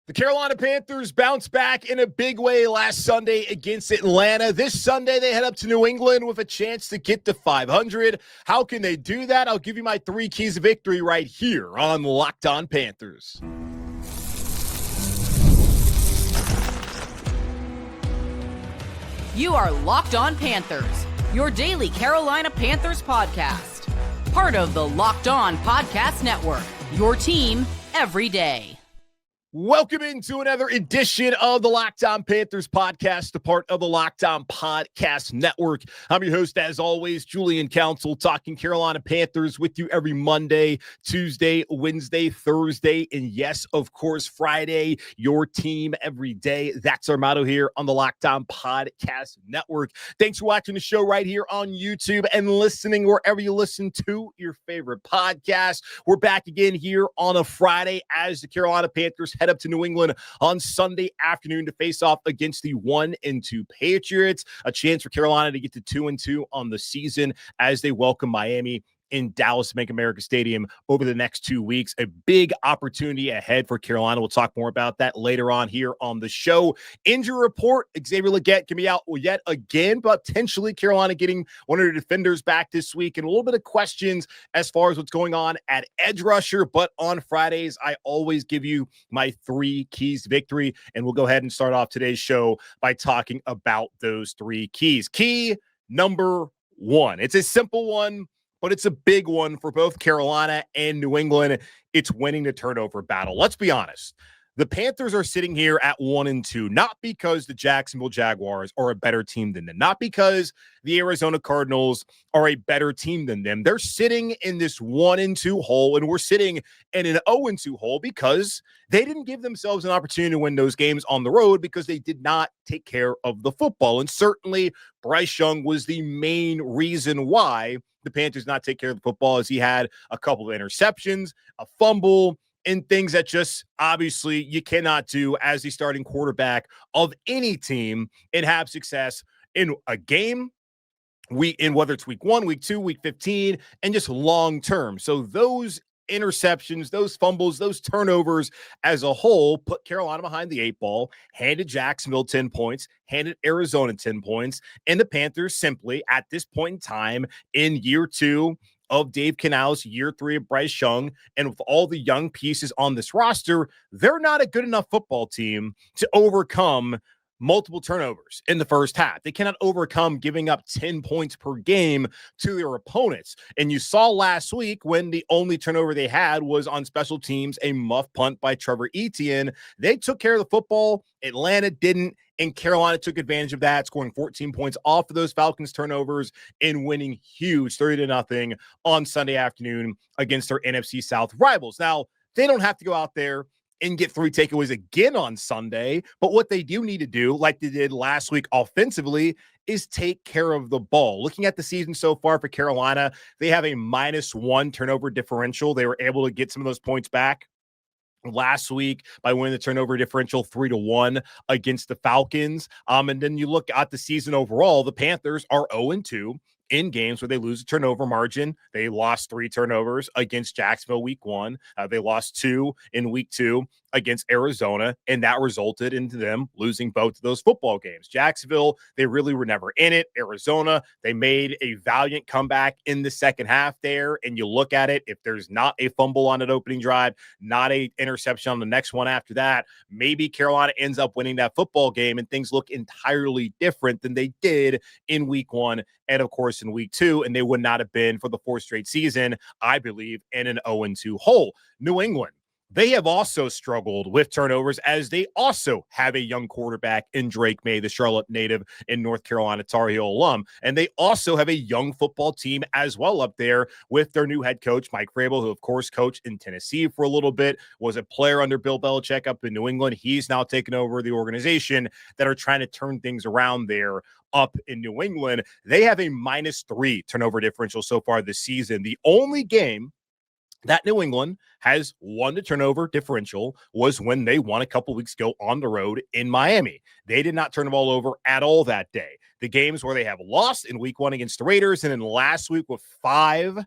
The Carolina Panthers bounced back in a big way last Sunday against Atlanta. This Sunday, they head up to New England with a chance to get to 500. How can they do that? I'll give you my 3 keys of victory right here on Locked On Panthers. You are Locked On Panthers, your daily Carolina Panthers podcast. Part of the Locked On Podcast Network, your team every day. Welcome into another edition of the Locked On Panthers podcast, a part of the Locked On Podcast Network. I'm your host, as always, Julian Council, talking Carolina Panthers with you every Monday, Tuesday, Wednesday, Thursday, and yes, of course, Friday, your team every day. That's our motto here on the Locked On Podcast Network. Thanks for watching the show right here on YouTube and listening wherever you listen to your favorite podcast. We're back again here on a Friday as the Carolina Panthers head up to New England on Sunday afternoon to face off against the 1-2 Patriots. A chance for Carolina to get to 2-2 on the season as they welcome Miami in Dallas Bank America Stadium over the next 2 weeks. A big opportunity ahead for Carolina. We'll talk more about that later on here on the show. Injury report, Xavier Legette can be out yet again, but potentially Carolina getting one of their defenders back this week, and a little bit of questions as far as what's going on at edge rusher. But on Fridays, I always give you my 3 keys to victory, and we'll go ahead and start off today's show by talking about those 3 keys. Key number 1. It's a simple one, but it's a big one for both Carolina and New England. It's winning the turnover battle. Let's be honest. The Panthers are sitting here at 1-2, not because the Jacksonville Jaguars are a better team than them, not because the Arizona Cardinals are a better team than them. They're sitting in this 1-2 hole, and we're sitting in an 0-2 hole because they didn't give themselves an opportunity to win those games on the road because they did not take care of the football. And certainly Bryce Young was the main reason why the Panthers not take care of the football, as he had a couple of interceptions, a fumble, and things that just obviously you cannot do as the starting quarterback of any team and have success in a game, in whether it's week 1, week 2, week 15, and just long term. So those interceptions, those fumbles, those turnovers as a whole put Carolina behind the 8 ball, handed Jacksonville 10 points, handed Arizona 10 points, and the Panthers simply at this point in time in year 2 of Dave Canales, year 3 of Bryce Young, and with all the young pieces on this roster, they're not a good enough football team to overcome multiple turnovers in the first half. They cannot overcome giving up 10 points per game to their opponents. And you saw last week when the only turnover they had was on special teams, a muff punt by Trevor Etienne. They took care of the football. Atlanta didn't. And Carolina took advantage of that, scoring 14 points off of those Falcons turnovers and winning huge 30-0 on Sunday afternoon against their NFC South rivals. Now, they don't have to go out there and get 3 takeaways again on Sunday, but what they do need to do, like they did last week offensively, is take care of the ball. Looking at the season so far for Carolina, they have a -1 turnover differential. They were able to get some of those points back last week by winning the turnover differential 3-1 against the Falcons. And then you look at the season overall, the Panthers are 0-2 in games where they lose a turnover margin. They lost 3 turnovers against Jacksonville week 1. They lost 2 in week 2 against Arizona, and that resulted into them losing both of those football games. Jacksonville, they really were never in it. Arizona, they made a valiant comeback in the second half there, and you look at it, if there's not a fumble on an opening drive, not a interception on the next one after that, maybe Carolina ends up winning that football game, and things look entirely different than they did in week 1 and, of course, in week 2, and they would not have been for the 4th straight season, I believe, in an 0-2 hole. New England, they have also struggled with turnovers as they also have a young quarterback in Drake Maye, the Charlotte native and North Carolina Tar Heel alum. And they also have a young football team as well up there with their new head coach, Mike Vrabel, who, of course, coached in Tennessee for a little bit, was a player under Bill Belichick up in New England. He's now taken over the organization that are trying to turn things around there up in New England. They have a -3 turnover differential so far this season. The only game that New England has won the turnover differential was when they won a couple weeks ago on the road in Miami. They did not turn the ball over at all that day. The games where they have lost in week 1 against the Raiders and then last week with five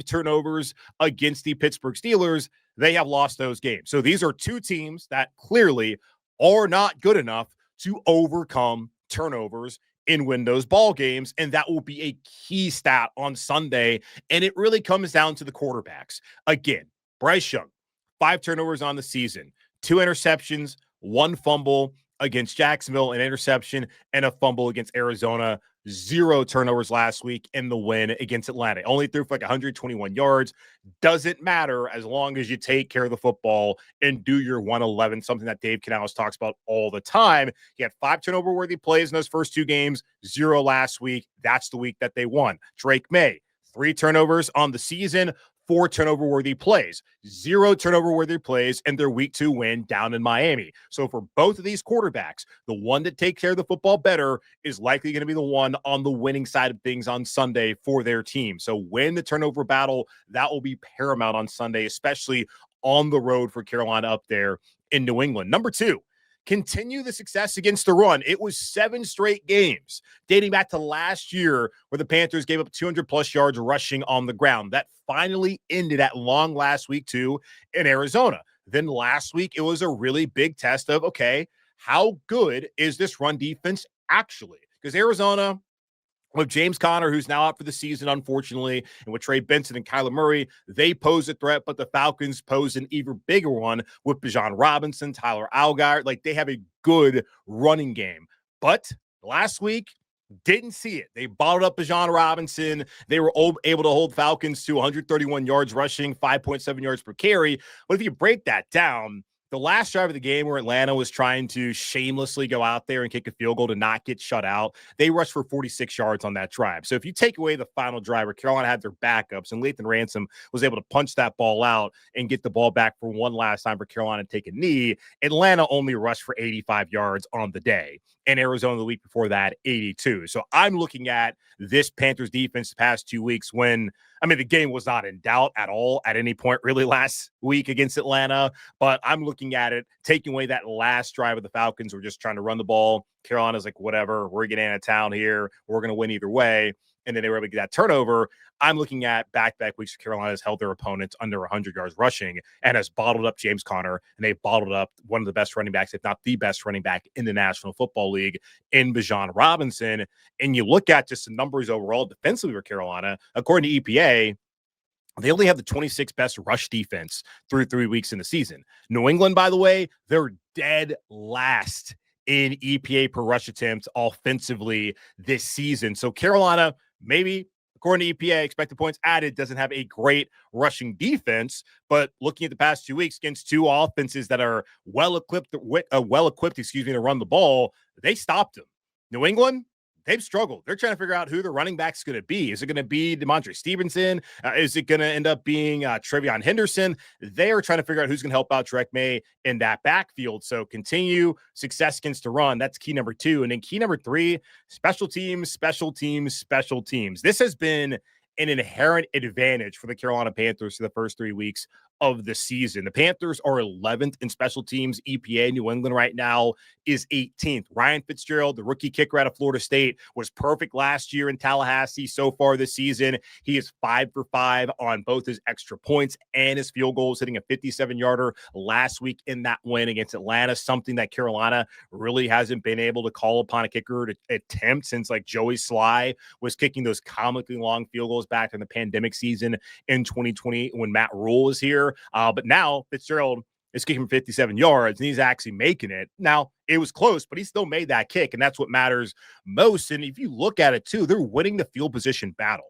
turnovers against the Pittsburgh Steelers, they have lost those games. So these are two teams that clearly are not good enough to overcome turnovers and win those ball games, and that will be a key stat on Sunday. And it really comes down to the quarterbacks. Again, Bryce Young, 5 turnovers on the season, 2 interceptions, 1 fumble against Jacksonville, an interception, and a fumble against Arizona. 0 turnovers last week in the win against Atlanta. Only threw for like 121 yards. Doesn't matter as long as you take care of the football and do your 111, something that Dave Canales talks about all the time. He had 5 turnover-worthy plays in those first 2 games, 0 last week. That's the week that they won. Drake Maye, 3 turnovers on the season, 4 turnover-worthy plays, 0 turnover-worthy plays, and their week 2 win down in Miami. So for both of these quarterbacks, the one that takes care of the football better is likely going to be the one on the winning side of things on Sunday for their team. So win the turnover battle. That will be paramount on Sunday, especially on the road for Carolina up there in New England. Number 2, continue the success against the run. It was 7 straight games dating back to last year where the Panthers gave up 200-plus yards rushing on the ground. That finally ended at long last week, too, in Arizona. Then last week, it was a really big test of, okay, how good is this run defense actually? Because Arizona, with James Conner, who's now out for the season, unfortunately, and with Trey Benson and Kyler Murray, they pose a threat, but the Falcons pose an even bigger one with Bijan Robinson, Tyler Algier. Like, they have a good running game. But last week, didn't see it. They bottled up Bijan Robinson. They were able to hold Falcons to 131 yards rushing, 5.7 yards per carry. But if you break that down, the last drive of the game where Atlanta was trying to shamelessly go out there and kick a field goal to not get shut out, they rushed for 46 yards on that drive. So if you take away the final drive where Carolina had their backups and Lathan Ransom was able to punch that ball out and get the ball back for one last time for Carolina to take a knee, Atlanta only rushed for 85 yards on the day. And Arizona the week before that, 82. So I'm looking at this Panthers defense the past 2 weeks when, I mean, the game was not in doubt at all at any point really last week against Atlanta, but I'm looking at it, taking away that last drive of the Falcons. We're just trying to run the ball. Carolina's like, whatever, we're getting out of town here. We're going to win either way. And then they were able to get that turnover. I'm looking at back-to-back weeks Carolina has held their opponents under 100 yards rushing and has bottled up James Conner, and they bottled up one of the best running backs, if not the best running back in the National Football League in Bijan Robinson. And you look at just the numbers overall defensively for Carolina, according to EPA, they only have the 26th best rush defense through 3 weeks in the season. New England, by the way, they're dead last in EPA per rush attempts offensively this season. So Carolina, maybe, according to EPA, expected points added, doesn't have a great rushing defense, but looking at the past 2 weeks against 2 offenses that are well-equipped, to run the ball, they stopped them. New England, they've struggled. They're trying to figure out who the running back's going to be. Is it going to be DeMondre Stevenson? Is it going to end up being Trevion Henderson? They are trying to figure out who's going to help out Drake Maye in that backfield. So continue success against the run. That's key number 2. And then key number 3, special teams. This has been an inherent advantage for the Carolina Panthers for the first 3 weeks of the season. The Panthers are 11th in special teams. EPA New England right now is 18th. Ryan Fitzgerald, the rookie kicker out of Florida State, was perfect last year in Tallahassee. So far this season, he is 5 for 5 on both his extra points and his field goals, hitting a 57-yarder last week in that win against Atlanta, something that Carolina really hasn't been able to call upon a kicker to attempt since like Joey Sly was kicking those comically long field goals back in the pandemic season in 2020 when Matt Rule was here. But now Fitzgerald is kicking 57 yards and he's actually making it. Now, it was close, but he still made that kick, and that's what matters most. And if you look at it too, they're winning the field position battle.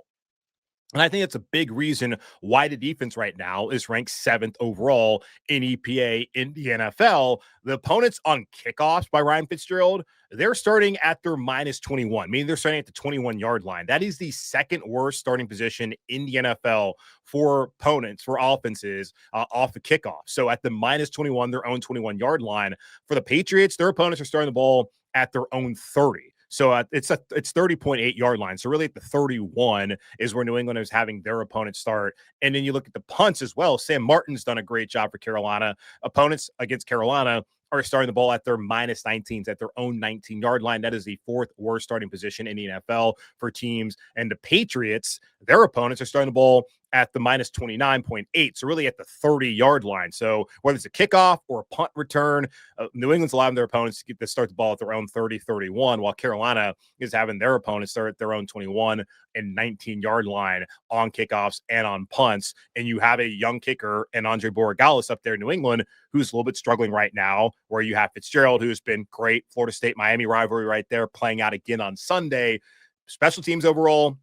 And I think that's a big reason why the defense right now is ranked 7th overall in EPA in the NFL. The opponents on kickoffs by Ryan Fitzgerald, they're starting at their minus 21, meaning they're starting at the 21-yard line. That is the second worst starting position in the NFL for opponents, for offenses off the kickoff. So at the minus 21, their own 21-yard line. For the Patriots, their opponents are starting the ball at their own 30. So it's 30.8 yard line. So really at the 31 is where New England is having their opponents start. And then you look at the punts as well. Sam Martin's done a great job for Carolina. Opponents against Carolina are starting the ball at their minus 19s, at their own 19-yard line. That is the 4th worst starting position in the NFL for teams. And the Patriots, their opponents are starting the ball at the minus 29.8. So really at the 30-yard line. So whether it's a kickoff or a punt return, New England's allowing their opponents to start the ball at their own 30, 31, while Carolina is having their opponents start at their own 21 and 19-yard line on kickoffs and on punts. And you have a young kicker and Andre Borregales up there in New England who's a little bit struggling right now, where you have Fitzgerald, who's been great. Florida State-Miami rivalry right there, playing out again on Sunday. Special teams overall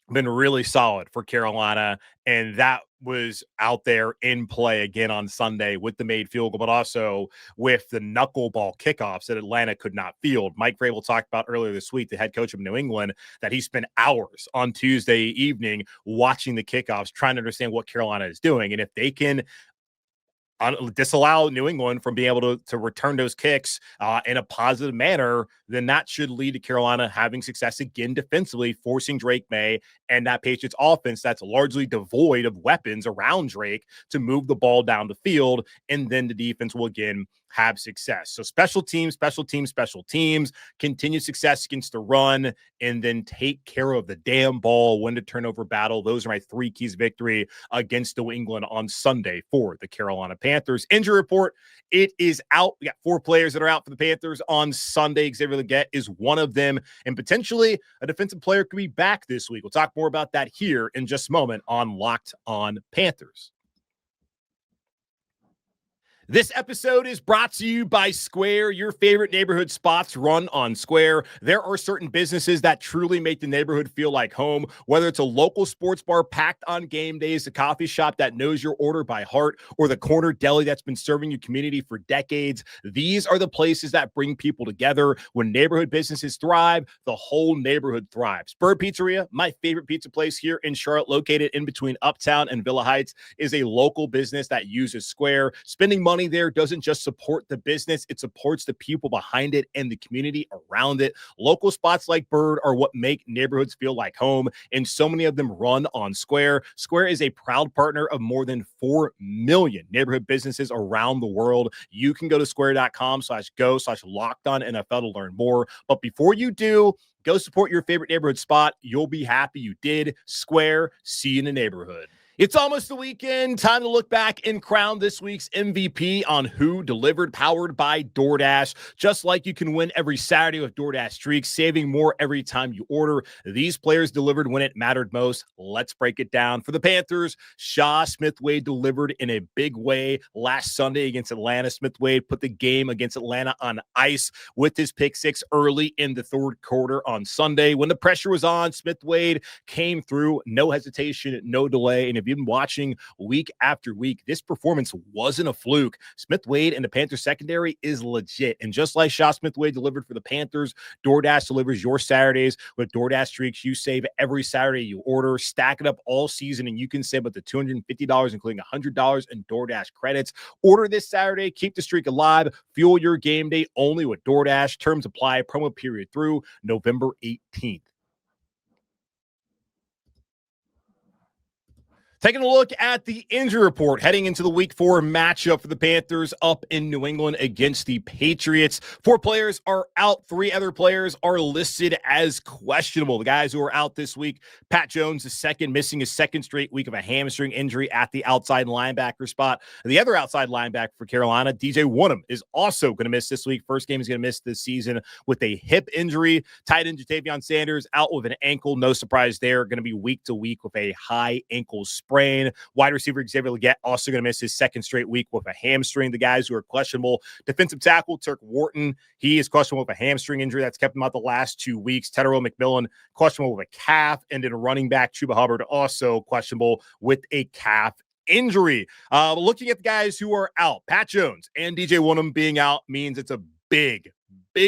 been really solid for Carolina, and that was out there in play again on Sunday with the made field goal, but also with the knuckleball kickoffs that Atlanta could not field. Mike Vrabel talked about earlier this week, the head coach of New England, that he spent hours on Tuesday evening watching the kickoffs, trying to understand what Carolina is doing. And if they can disallow New England from being able to return those kicks in a positive manner, then that should lead to Carolina having success again defensively, forcing Drake Maye and that Patriots offense that's largely devoid of weapons around Drake to move the ball down the field, and then the defense will again have success. So special teams, continue success against the run, and then take care of the damn ball, win the turnover battle. Those are my three keys of victory against New England on Sunday for the Carolina Panthers. Injury report, it is out. We got 4 players that are out for the Panthers on Sunday. Xavier Legette is one of them, and potentially a defensive player could be back this week. We'll talk more about that here in just a moment on Locked On Panthers. This episode is brought to you by Square. Your favorite neighborhood spots run on Square. There are certain businesses that truly make the neighborhood feel like home, whether it's a local sports bar packed on game days, a coffee shop that knows your order by heart, or the corner deli that's been serving your community for decades. These are the places that bring people together. When neighborhood businesses thrive, the whole neighborhood thrives. Bird Pizzeria, my favorite pizza place here in Charlotte, located in between Uptown and Villa Heights, is a local business that uses Square. Spending money there doesn't just support the business, it supports the people behind it and the community around it. Local spots like Bird are what make neighborhoods feel like home, and so many of them run on Square. Square is a proud partner of more than 4 million neighborhood businesses around the world. You can go to square.com/go/lockedonnfl to learn more. But before you do, go support your favorite neighborhood spot. You'll be happy you did. Square, see you in the neighborhood. It's almost the weekend. Time to look back and crown this week's MVP on Who Delivered, powered by DoorDash. Just like you can win every Saturday with DoorDash Streaks, saving more every time you order. These players delivered when it mattered most. Let's break it down. For the Panthers, Shaw Smith-Wade delivered in a big way last Sunday against Atlanta. Smith-Wade put the game against Atlanta on ice with his pick six early in the third quarter on Sunday. When the pressure was on, Smith-Wade came through, no hesitation, no delay. And if you've been watching week after week, this performance wasn't a fluke. Smith-Wade and the Panthers secondary is legit. And just like Shaw Smith-Wade delivered for the Panthers, DoorDash delivers your Saturdays with DoorDash Streaks. You save every Saturday you order. Stack it up all season, and you can save up to $250, including $100 in DoorDash credits. Order this Saturday. Keep the streak alive. Fuel your game day only with DoorDash. Terms apply. Promo period through November 18th. Taking a look at the injury report heading into the Week 4 matchup for the Panthers up in New England against the Patriots. 4 players are out. 3 other players are listed as questionable. The guys who are out this week, Pat Jones, the second, missing his second straight week of a hamstring injury at the outside linebacker spot. The other outside linebacker for Carolina, DJ Wonnum, is also going to miss this week. First game he's going to miss this season with a hip injury. Tight end Jatavion Sanders out with an ankle. No surprise there. Going to be week to week with a high ankle sprain. Wide receiver Xavier Legette also going to miss his second straight week with a hamstring. The guys who are questionable, defensive tackle Turk Wharton, he is questionable with a hamstring injury that's kept him out the last 2 weeks. Tedero McMillan questionable with a calf, and then running back Chuba Hubbard also questionable with a calf injury. Looking at the guys who are out, Pat Jones and DJ Wonnum being out means it's a big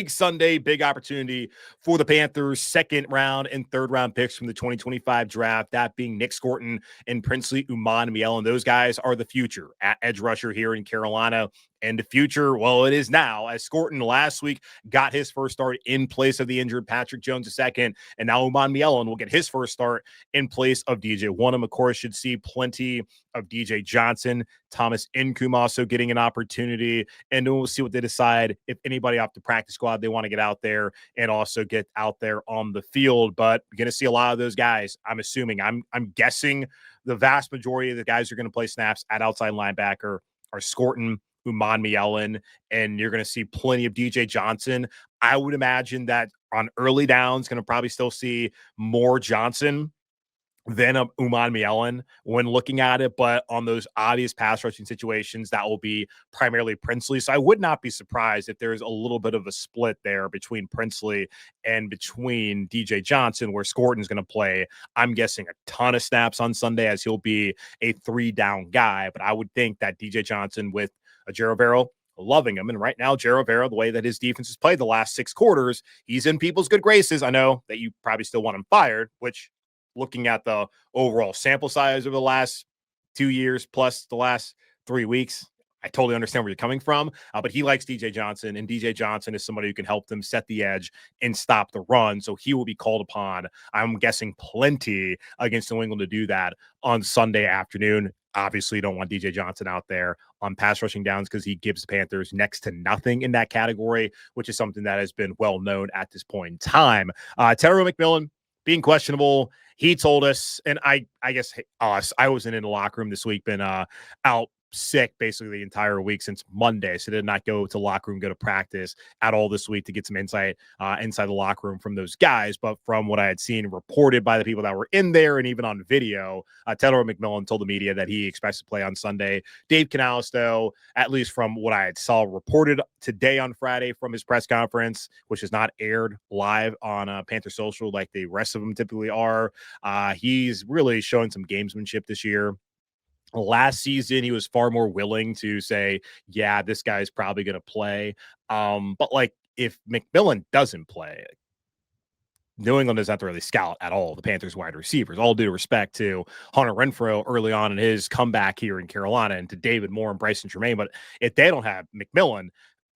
Sunday, big opportunity for the Panthers' second round and third round picks from the 2025 draft, that being Nick Scorton and Princely Umanmiele. And those guys are the future at edge rusher here in Carolina. And the future, well, it is now, as Scorton last week got his first start in place of the injured Patrick Jones II, and now Umanmiele will get his first start in place of DJ Wonnum. Of course, should see plenty of DJ Johnson, Thomas Incoom also getting an opportunity, and then we'll see what they decide if anybody off the practice squad they want to get out there and also get out there on the field. But you're going to see a lot of those guys, I'm assuming. I'm guessing the vast majority of the guys who are going to play snaps at outside linebacker are Scorton, Mielen, and you're going to see plenty of DJ Johnson. I would imagine that on early downs, going to probably still see more Johnson than Mielen when looking at it, but on those obvious pass rushing situations, that will be primarily Princely. So I would not be surprised if there's a little bit of a split there between Princely and between DJ Johnson, where Scorton's going to play, I'm guessing, a ton of snaps on Sunday, as he'll be a 3-down guy. But I would think that DJ Johnson with a Jero Verrill, loving him. And right now, Jero Verrill, the way that his defense has played the last 6 quarters, he's in people's good graces. I know that you probably still want him fired, which, looking at the overall sample size over the last 2 years plus the last 3 weeks, I totally understand where you're coming from. But he likes DJ Johnson, and DJ Johnson is somebody who can help them set the edge and stop the run. So he will be called upon, I'm guessing, plenty against New England to do that on Sunday afternoon. Obviously, you don't want DJ Johnson out there on pass rushing downs because he gives the Panthers next to nothing in that category, which is something that has been well known at this point in time. Terry McMillan being questionable. He told us, and I guess us, I wasn't in the locker room this week, been out sick basically the entire week since Monday. So did not go to locker room, go to practice at all this week to get some insight inside the locker room from those guys. But from what I had seen reported by the people that were in there and even on video, Taylor McMillan told the media that he expects to play on Sunday. Dave Canales, though, at least from what I had saw reported today on Friday from his press conference, which is not aired live on Panther Social like the rest of them typically are, he's really showing some gamesmanship this year. Last season, he was far more willing to say, yeah, this guy's probably going to play. But like, if McMillan doesn't play, New England doesn't have to really scout at all the Panthers wide receivers. All due respect to Hunter Renfrow early on in his comeback here in Carolina, and to David Moore and Bryson Tremaine. But if they don't have McMillan,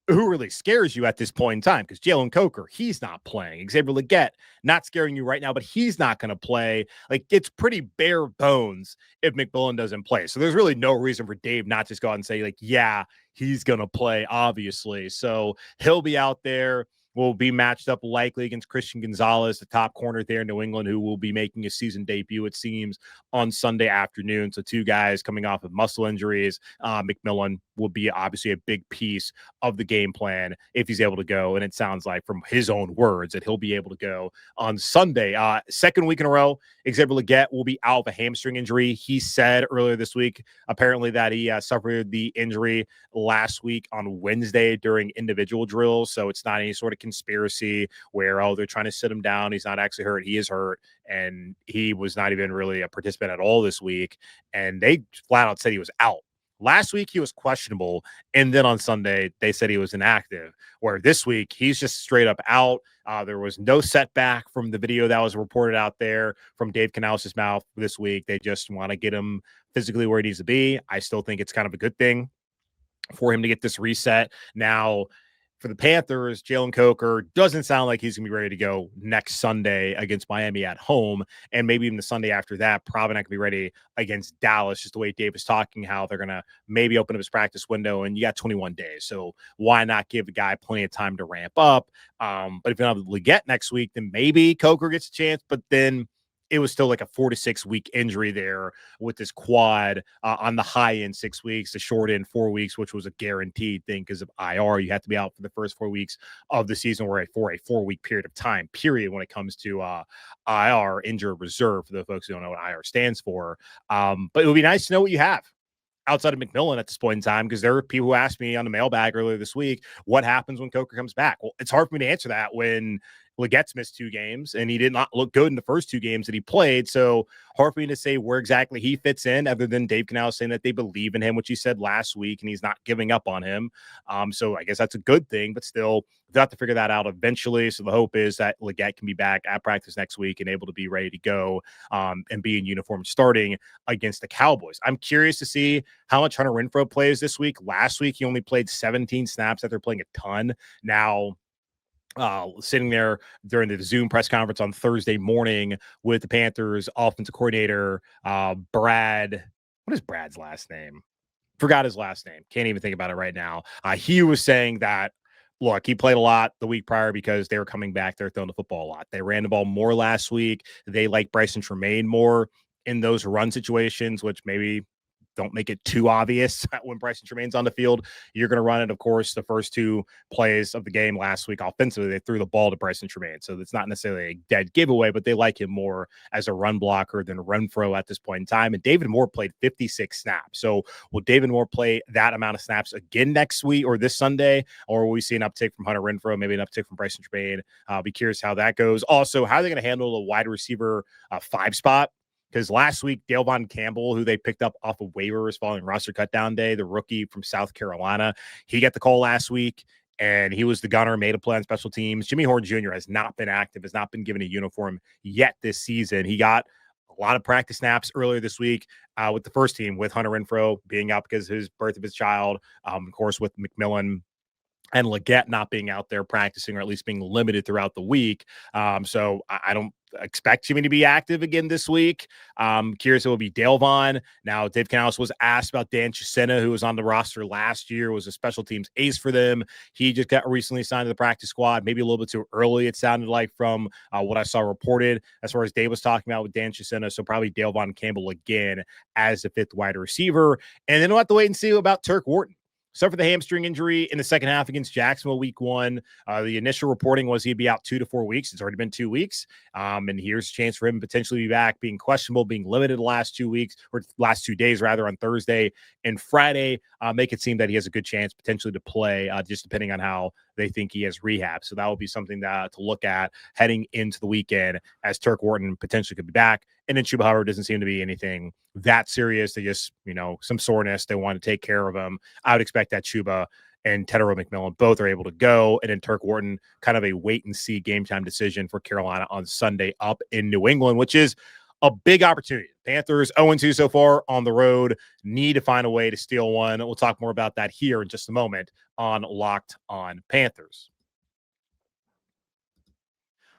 who really scares you at this point in time? Because Jalen Coker, he's not playing. Xavier Legette, not scaring you right now, but he's not going to play. Like, it's pretty bare bones if McMillan doesn't play. So there's really no reason for Dave not just go out and say, like, yeah, he's going to play, obviously. So he'll be out there. Will be matched up likely against Christian Gonzalez, the top corner there in New England, who will be making a season debut, it seems, on Sunday afternoon. So 2 guys coming off of muscle injuries. McMillan will be obviously a big piece of the game plan if he's able to go. And it sounds like from his own words that he'll be able to go on Sunday. Second week in a row, Xavier Legette will be out of a hamstring injury. He said earlier this week, apparently, that he suffered the injury last week on Wednesday during individual drills. So it's not any sort of conspiracy where, oh, they're trying to sit him down. He's not actually hurt. He is hurt. And he was not even really a participant at all this week. And they flat out said he was out. Last week, he was questionable. And then on Sunday, they said he was inactive, where this week, he's just straight up out. There was no setback from the video that was reported out there from Dave Canales' mouth this week. They just want to get him physically where he needs to be. I still think it's kind of a good thing for him to get this reset. Now, for the Panthers, Jalen Coker doesn't sound like he's going to be ready to go next Sunday against Miami at home. And maybe even the Sunday after that, probably not going to be ready against Dallas, just the way Dave is talking, how they're going to maybe open up his practice window, and you got 21 days. So why not give the guy plenty of time to ramp up? But if you have Legette next week, then maybe Coker gets a chance, but then it was still like a 4 to 6 week injury there with this quad on the high end 6 weeks, the short end 4 weeks, which was a guaranteed thing because of IR. You have to be out for the first 4 weeks of the season, or for a 4 week period of time, period, when it comes to IR, injured reserve, for the folks who don't know what IR stands for. But it would be nice to know what you have outside of McMillan at this point in time, because there are people who asked me on the mailbag earlier this week, what happens when Coker comes back? Well, it's hard for me to answer that when Legette's missed 2 games and he did not look good in the first 2 games that he played. So hard for me to say where exactly he fits in, other than Dave Canales saying that they believe in him, which he said last week, and he's not giving up on him. So I guess that's a good thing, but still they'll have to figure that out eventually. So the hope is that Legette can be back at practice next week and able to be ready to go and be in uniform starting against the Cowboys. I'm curious to see how much Hunter Renfrow plays this week. Last week, he only played 17 snaps after playing a ton. Now, sitting there during the Zoom press conference on Thursday morning with the Panthers offensive coordinator, Brad. What is Brad's last name? Forgot his last name. Can't even think about it right now. He was saying that, look, he played a lot the week prior because they were coming back. They're throwing the football a lot. They ran the ball more last week. They like Bryson Tremaine more. in those run situations, which maybe don't make it too obvious when Bryson Tremaine's on the field. You're going to run it, of course, the first two plays of the game last week. Offensively, they threw the ball to Bryson Tremaine. So it's not necessarily a dead giveaway, but they like him more as a run blocker than a run throw at this point in time. And David Moore played 56 snaps. So will David Moore play that amount of snaps again next week or this Sunday? Or will we see an uptick from Hunter Renfrow, maybe an uptick from Bryson Tremaine? I'll be curious how that goes. Also, how are they going to handle a wide receiver 5 spot? Because last week, Dale Von Campbell, who they picked up off of waivers following roster cutdown day, the rookie from South Carolina, he got the call last week, and he was the gunner, made a play on special teams. Jimmy Horn Jr. has not been active, has not been given a uniform yet this season. He got a lot of practice snaps earlier this week with the first team, with Hunter Renfrow being out because of his birth of his child, of course, with McMillan and Legette not being out there practicing, or at least being limited throughout the week. So I don't expect Jimmy to be active again this week. Curious, it will be Dale Vaughn. Now, Dave Canales was asked about Dan Chisena, who was on the roster last year, was a special teams ace for them. He just got recently signed to the practice squad, maybe a little bit too early, it sounded like, from what I saw reported as far as Dave was talking about with Dan Chisena. So probably Dale Von Campbell again as the 5th wide receiver. And then we'll have to wait and see about Turk Wharton. Suffered the hamstring injury in the second half against Jacksonville week 1. The initial reporting was he'd be out 2 to 4 weeks. It's already been 2 weeks. And here's a chance for him to potentially be back, being questionable, being limited the last 2 weeks, or last 2 days, rather, on Thursday and Friday. Make it seem that he has a good chance potentially to play, just depending on how they think he has rehab. So that will be something to look at heading into the weekend, as Turk Wharton potentially could be back. And then Chuba Hubbard doesn't seem to be anything that serious. They just, some soreness. They want to take care of him. I would expect that Chuba and Tedero McMillan both are able to go. And then Turk Wharton, kind of a wait and see game time decision for Carolina on Sunday up in New England, which is a big opportunity. Panthers 0-2 so far on the road, need to find a way to steal one. We'll talk more about that here in just a moment on Locked on Panthers.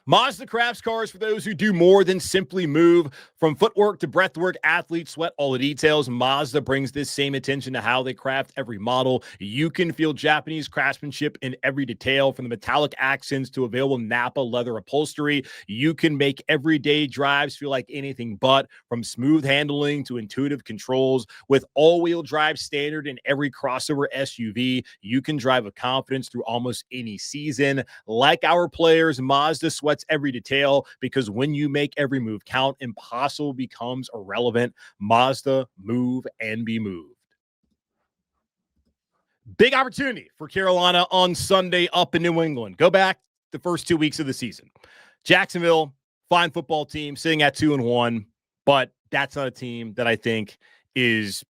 Mazda crafts cars for those who do more than simply move. From footwork to breathwork, athletes sweat all the details. Mazda brings this same attention to how they craft every model. You can feel Japanese craftsmanship in every detail, from the metallic accents to available Napa leather upholstery. You can make everyday drives feel like anything but, from smooth handling to intuitive controls. With all-wheel drive standard in every crossover SUV, you can drive with confidence through almost any season. Like our players, Mazda sweats every detail, because when you make every move count, impossible becomes irrelevant. Mazda, move and be moved. Big opportunity for Carolina on Sunday up in New England. Go back the first 2 weeks of the season. Jacksonville, fine football team, sitting at 2-1, but that's not a team that I think is,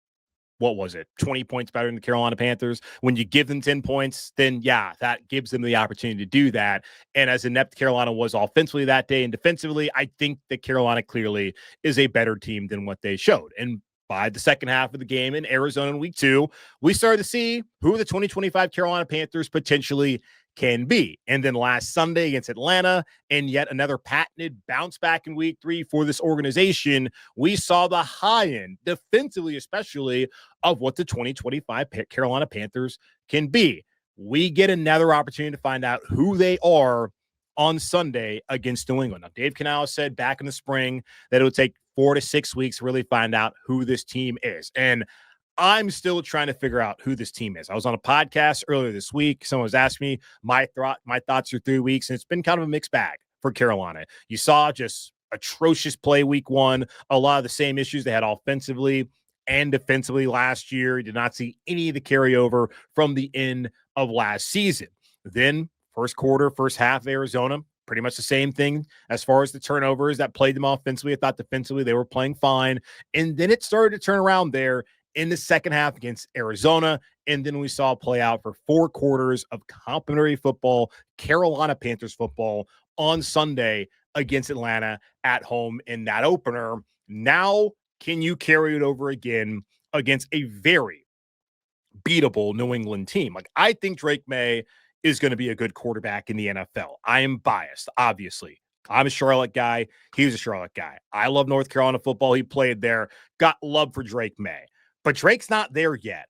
20 points better than the Carolina Panthers. When you give them 10 points, then that gives them the opportunity to do that. And as inept Carolina was offensively that day and defensively, I think that Carolina clearly is a better team than what they showed. And by the second half of the game in Arizona in week 2, we started to see who the 2025 Carolina Panthers potentially can be. And then last Sunday against Atlanta, and yet another patented bounce back in week 3 for this organization, we saw the high end, defensively especially, of what the 2025 Carolina Panthers can be. We get another opportunity to find out who they are on Sunday against New England. Now, Dave Canales said back in the spring that it would take 4 to 6 weeks to really find out who this team is. And I'm still trying to figure out who this team is. I was on a podcast earlier this week. Someone was asking me my thoughts through 3 weeks, and it's been kind of a mixed bag for Carolina. You saw just atrocious play week 1, a lot of the same issues they had offensively and defensively last year. You did not see any of the carryover from the end of last season. Then first quarter, first half of Arizona, pretty much the same thing as far as the turnovers that played them offensively. I thought defensively they were playing fine. And then it started to turn around there in the second half against Arizona. And then we saw play out for 4 quarters of complimentary football, Carolina Panthers football, on Sunday against Atlanta at home in that opener. Now, can you carry it over again against a very beatable New England team? I think Drake Maye is going to be a good quarterback in the NFL. I am biased, obviously. I'm a Charlotte guy. He was a Charlotte guy. I love North Carolina football. He played there. Got love for Drake Maye. But Drake's not there yet.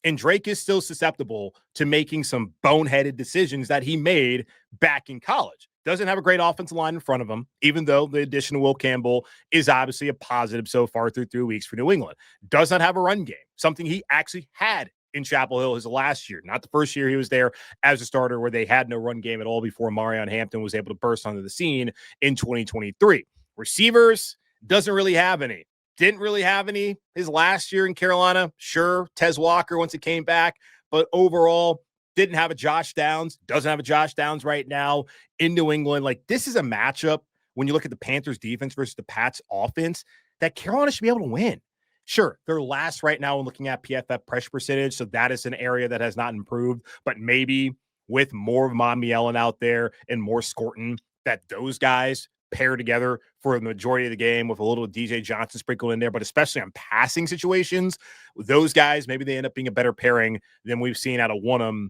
And Drake is still susceptible to making some boneheaded decisions that he made back in college. Doesn't have a great offensive line in front of him, even though the addition of Will Campbell is obviously a positive so far through 3 weeks for New England. Does not have a run game, something he actually had in Chapel Hill his last year, not the first year he was there as a starter, where they had no run game at all before Marion Hampton was able to burst onto the scene in 2023. Receivers, doesn't really have any. Didn't really have any his last year in Carolina. Sure, Tez Walker once it came back, but overall, didn't have a Josh Downs, doesn't have a Josh Downs right now in New England. Like, this is a matchup when you look at the Panthers defense versus the Pats offense that Carolina should be able to win. Sure, they're last right now when looking at PFF pressure percentage, so that is an area that has not improved, but maybe with more of Monmielen out there and more Scorton, that those guys pair together for the majority of the game with a little DJ Johnson sprinkled in there, but especially on passing situations, those guys, maybe they end up being a better pairing than we've seen out of Wonnum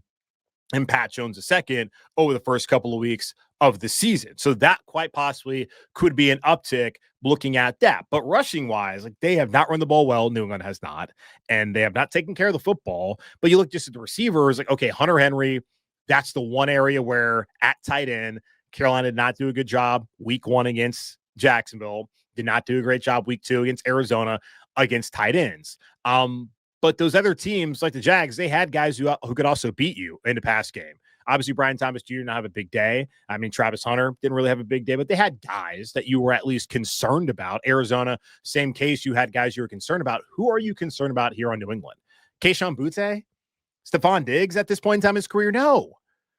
and Pat Jones II over the first couple of weeks of the season. So that quite possibly could be an uptick looking at that. But rushing wise, like, they have not run the ball well. New England has not, and they have not taken care of the football. But you look just at the receivers, like, okay, Hunter Henry, that's the one area where at tight end, Carolina did not do a good job week 1 against Jacksonville, did not do a great job week 2 against Arizona against tight ends. But those other teams, like the Jags, they had guys who could also beat you in the pass game. Obviously, Brian Thomas Jr. did not have a big day. I mean, Travis Hunter didn't really have a big day, but they had guys that you were at least concerned about. Arizona, same case. You had guys you were concerned about. Who are you concerned about here on New England? Kayshon Boutte? Stephon Diggs at this point in time in his career? No.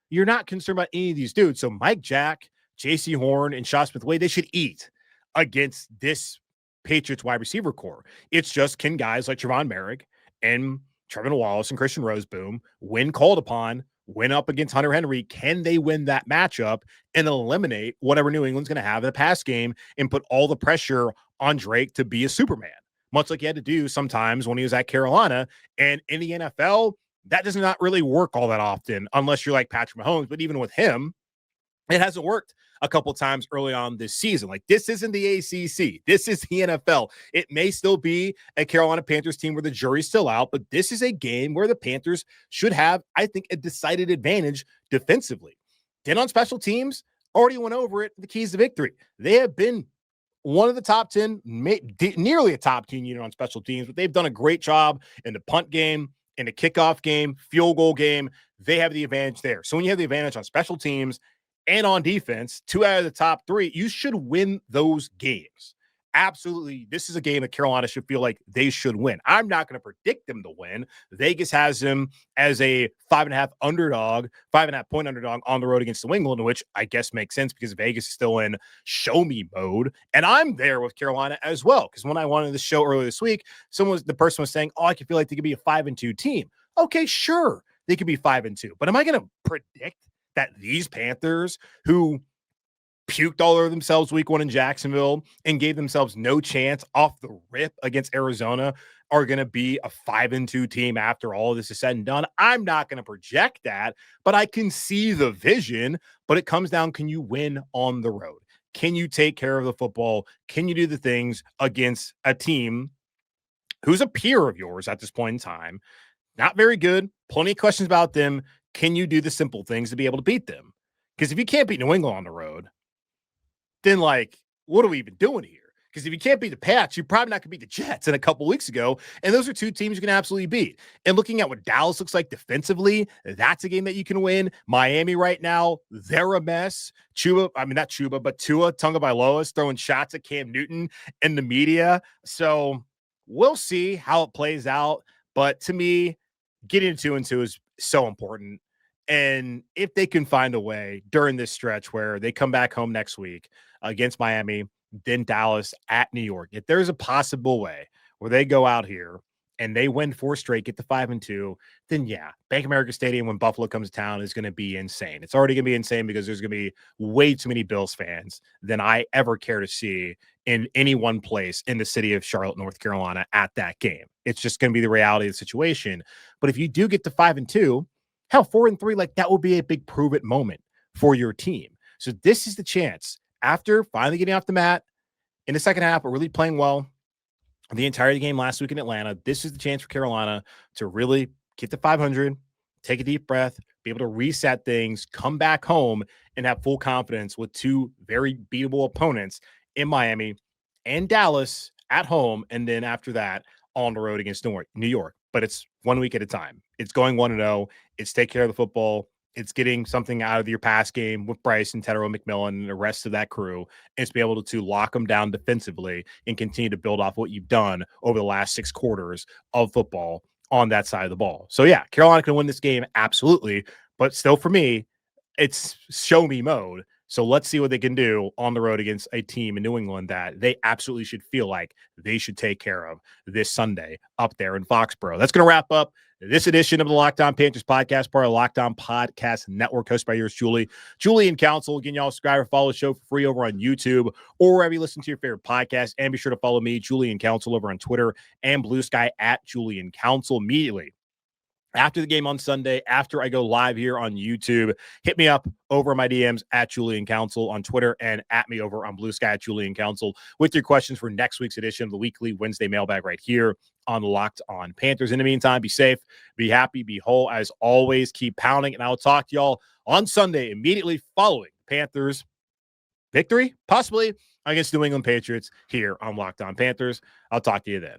You're not concerned about any of these dudes. So Mike Jack, J.C. Horn, and Shaw Smith-Wade, they should eat against this Patriots wide receiver core. It's just, can guys like Javon Merrick and Trevin Wallace and Christian Roseboom, when called upon, win up against Hunter Henry? Can they win that matchup and eliminate whatever New England's going to have in the pass game and put all the pressure on Drake to be a Superman, much like he had to do sometimes when he was at Carolina? And in the NFL, that does not really work all that often unless you're like Patrick Mahomes. But even with him, it hasn't worked a couple times early on this season. Like, this isn't the ACC. This is the NFL. It may still be a Carolina Panthers team where the jury's still out, but this is a game where the Panthers should have, I think, a decided advantage defensively. Then on special teams, already went over it, the keys to victory. They have been one of the top 10, nearly a top 10 unit on special teams, but they've done a great job in the punt game, in the kickoff game, field goal game. They have the advantage there. So when you have the advantage on special teams and on defense, 2 out of the top 3, you should win those games. Absolutely. This is a game that Carolina should feel like they should win. I'm not going to predict them to win. Vegas has them as a 5.5 point underdog on the road against New England, which I guess makes sense because Vegas is still in show me mode. And I'm there with Carolina as well. Because when I wanted the show earlier this week, the person was saying, oh, I can feel like they could be a 5-2 team. Okay, sure. They could be 5-2. But am I going to predict that these Panthers, who puked all over themselves week 1 in Jacksonville and gave themselves no chance off the rip against Arizona, are going to be a 5-2 team after all of this is said and done? I'm not going to project that, but I can see the vision. But it comes down, can you win on the road? Can you take care of the football? Can you do the things against a team who's a peer of yours at this point in time? Not very good. Plenty of questions about them. Can you do the simple things to be able to beat them? Because if you can't beat New England on the road, then, like, what are we even doing here? Because if you can't beat the Pats, you're probably not going to beat the Jets in a couple weeks ago. And those are 2 teams you can absolutely beat. And looking at what Dallas looks like defensively, that's a game that you can win. Miami right now, they're a mess. Tua Tagovailoa is throwing shots at Cam Newton in the media. So we'll see how it plays out. But to me, getting to 2-2 is so important. And if they can find a way during this stretch where they come back home next week against Miami, then Dallas, at New York, if there's a possible way where they go out here and they win 4 straight, get to 5-2, then yeah, Bank of America Stadium when Buffalo comes to town is going to be insane. It's already going to be insane because there's going to be way too many Bills fans than I ever care to see in any one place in the city of Charlotte, North Carolina at that game. It's just going to be the reality of the situation. But if you do get to 5-2, hell, 4-3, like, that will be a big prove it moment for your team. So this is the chance, after finally getting off the mat in the second half, but really playing well the entire game last week in Atlanta, this is the chance for Carolina to really get to 500, take a deep breath, be able to reset things, come back home, and have full confidence with two very beatable opponents in Miami and Dallas at home. And then after that, on the road against New York. But it's 1 week at a time. It's going 1-0. It's take care of the football. It's getting something out of your pass game with Bryce and Tedero McMillan and the rest of that crew. And it's be able to lock them down defensively and continue to build off what you've done over the last 6 quarters of football on that side of the ball. So, yeah, Carolina can win this game, absolutely. But still, for me, it's show me mode. So let's see what they can do on the road against a team in New England that they absolutely should feel like they should take care of this Sunday up there in Foxborough. That's going to wrap up this edition of the Locked On Panthers podcast, part of the Locked On Podcast Network, hosted by yours, Julian Council. Again, y'all subscribe or follow the show for free over on YouTube or wherever you listen to your favorite podcast. And be sure to follow me, Julian Council, over on Twitter and Blue Sky at Julian Council. Immediately after the game on Sunday, after I go live here on YouTube, hit me up over my DMs at Julian Council on Twitter and at me over on Blue Sky at Julian Council with your questions for next week's edition of the weekly Wednesday mailbag right here on Locked On Panthers. In the meantime, be safe, be happy, be whole. As always, keep pounding, and I will talk to y'all on Sunday immediately following Panthers victory, possibly, against New England Patriots here on Locked On Panthers. I'll talk to you then.